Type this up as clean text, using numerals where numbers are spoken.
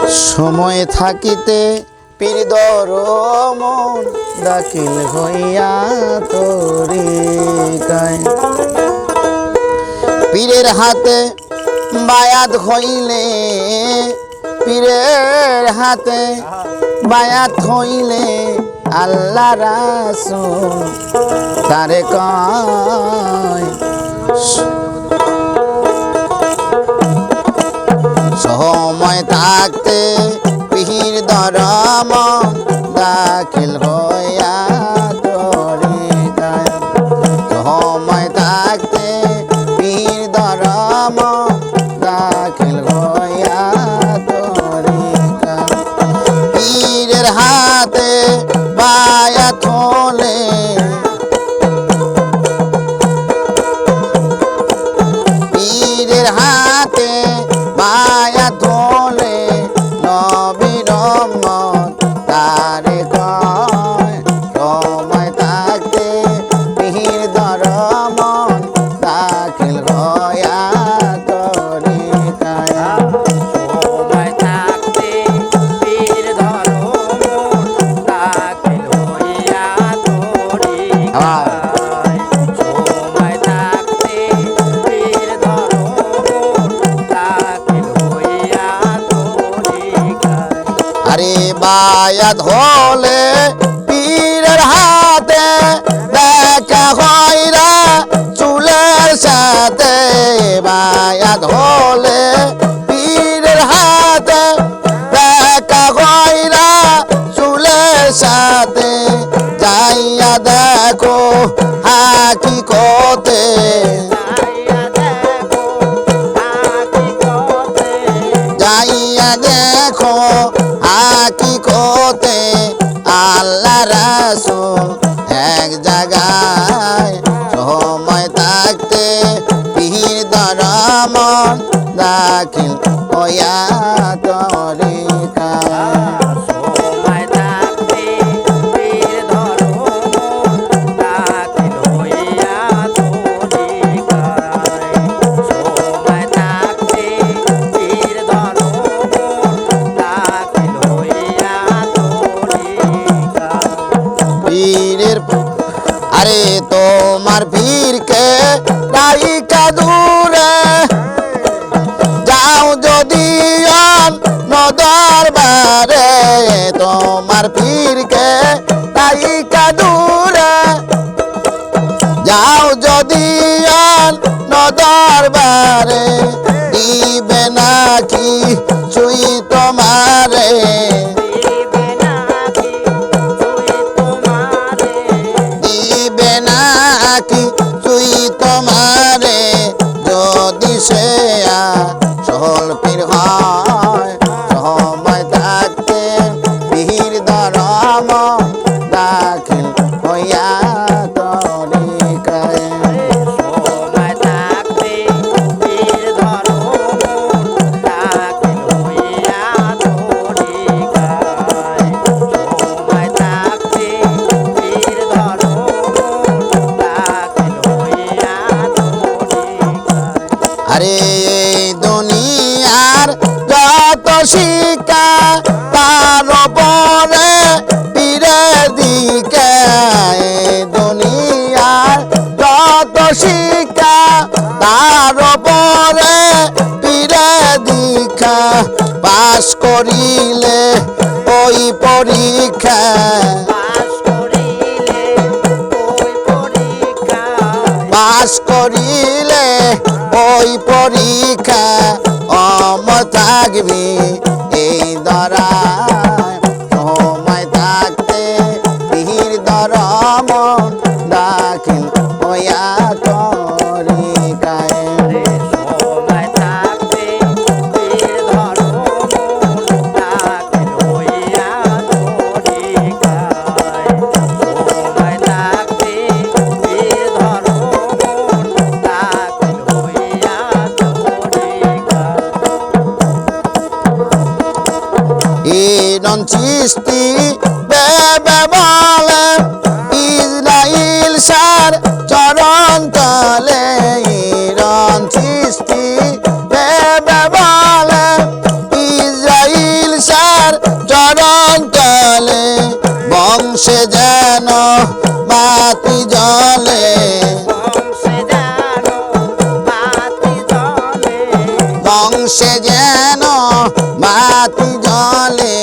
সময় থাকিতে পীর মন দাখিল হইয়া তরিকায়। পীরের হাতে বায়াত হইলে, পীরের হাতে বায়াত হইলে আল্লাহ রাসূল তারে কয় সময় থাকতে পীর ধরম দাখিল হইয়া তরিকায়। সময় থাকতে পীর ধরম দাখিল হইয়া তরিকায়। পীরের হাতে বায়াত হলে, পীরের হাতে বায়াত হলে নবীর উম্মত তারে কয় সময় থাকতে পীর ধরম দাখিল হইয়া তরিকায়। সময় থাকতে পীর ধরম দাখিল হইয়া তরিকায়। সময় থাকতে পীর ধরম দাখিল হইয়া তরিকায়। আরে বায়াত হলে পীরের হাতে দেখা হইরা চুলের সাথে। বায়াত হলে পীরের হাতে দেখা হইরা চুলের সাথে। যাইয়া দেখো হাকিকতে, যাইয়া দেখো হাকিকতে আল্লাহ রাসূল এক জায়গায়। সময় থাকতে পীর ধরম দাখিল হইয়া তরিকায়। সময় থাকতে পীর ধরম দাখিল হইয়া তরিকায়। সময় থাকতে পীর ধরম দাখিল হইয়া তরিকায়। পীরের আরে তোমার পীরকে রাইকা দূরে যাও যদি দরবারে। তোমার পীরকে রাইকা দূরে যাও যদি দরবারে। দিবে নাকি চুই তোমারে, দিবে নাকি তুই তোমারে। দিবে নাকি চুই তোমারে যদি সে আসল পীর হয়। সময় থাকতে পীর ধরম দাখিল হইয়া তরিকায়। সময় থাকতে পীর ধরম দাখিল হইয়া তরিকায়। সময় থাকতে পীর ধরম দাখিল হইয়া তরিকায়। আরে এই দুনিয়ার যত শিক্ষা তার পরে পীরের দিকে। এই দুনিয়ার যত শিক্ষা তার পরে পীরের দীক্ষা। পাশ করিলে ওই পরীক্ষা, পাস করিলে ওই পরীক্ষা। পাশ করিলে ওই পরীক্ষা। অমর থাকবি এই ধরায়। সময় থাকতে পীর ধরম দাখিল হইয়া তরিকায়। সময় থাকতে পীর ধরম দাখিল হইয়া তরিকায়। সময় থাকতে পীর ধরম দাখিল হইয়া তরিকায়। ইরন চিস্তি বেবে বলে ইসরাইল সার চরণ তলে। ইরন চিস্তি বেবে বলে ইসরাইল বংশে যেন বাতি জ্বলে বংশে যেন বাতি জ্বলে বংশে যেন বাতি জ্বলে